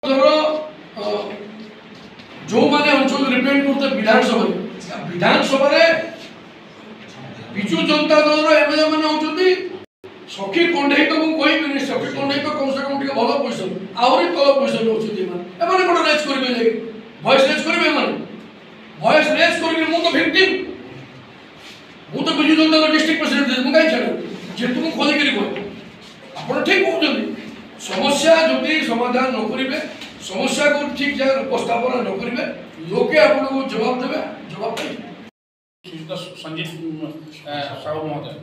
जो माने अंचल रिप्रेजेंट करते विधानसभा विधानसभा विजु जनता दल एमएलए माने होचंती सखी कंढई तो मु कहबिनी सखी कंढई तो कम से कम टिके भलो पोजिशन आउरी तल पोजिशन होचंती माने कोन रेस करबे जे वॉइस रेस करबे माने वॉइस रेस करबे मु तो विक्टिम मु तो विजु जनता दल डिस्ट्रिक्ट प्रेसिडेंट मु काई छाड़ जे तुम खोली करी कोइ आपण ठीक कहउछंती समस्या जदि समाधान न करिवे समस्या को ठीक जगह उपस्थापन न करेंगे लोके आपको जवाब देवे जवाब संजीव साहू महोदय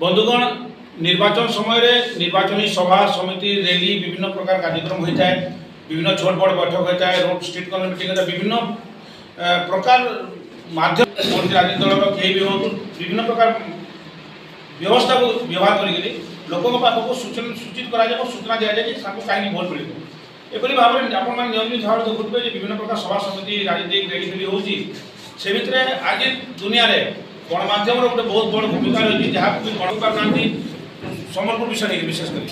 बंधुगण निर्वाचन समय निर्वाचन सभा समिति रैली विभिन्न प्रकार कार्यक्रम होता है विभिन्न छोट बड़ बैठक होता है रोड स्ट्रीट कॉर्नर मीटिंग होता है विभिन्न प्रकार माध्यम राजनीतिक दल कहीं भी हो विभिन्न प्रकार व्यवस्था को व्यवहार करी लोकों पाखक सूचित करा सूचना दि जाए कहीं भोट मिल एपरी भाव में आप नियमित भाव देखुए विभिन्न प्रकार सभा समिति राजनीतिक रैली फेली हो आज दुनिया रे गणमाध्यम गोटे बहुत बड़ भूमिका रही जहाँ गण पाना संबलपुर विषय नहीं विशेषकर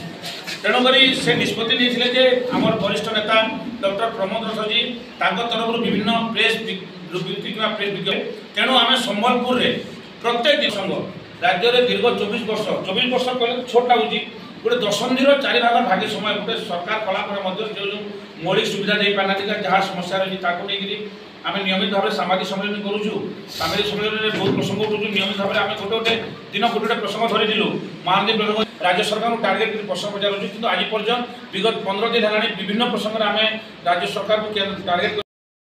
तेणुक से निष्पत्ति नहीं आम वरिष्ठ नेता डॉक्टर प्रमोद रथ जी तरफ विभिन्न प्रेस विज्ञप्ति कि प्रेस विज्ञप्ति तेणु आम संबलपुर में प्रत्येक दिन संघ राज्य में दीर्घ 24 वर्ष कहले छोट लगुच गोटे दशंधि 4 भाग भाग्य समय गोटे सरकार कलापर जो मौलिक सुविधा दे पाना जहाँ समस्या रही नहीं आम नियमित भाव में सामाजिक सम्मेलन करूँ सामाजिक सम्मेलन में बहुत प्रसंग उठू नियमित भाव में आम गोटे दिन गोटे प्रसंग धरिलु महानदी प्रसंग राज्य सरकार को टार्गेट कर प्रसंग पचारूँ कि आज पर्यटन विगत 15 दिन है विभिन्न प्रसंग में आम राज्य सरकार को टार्गेट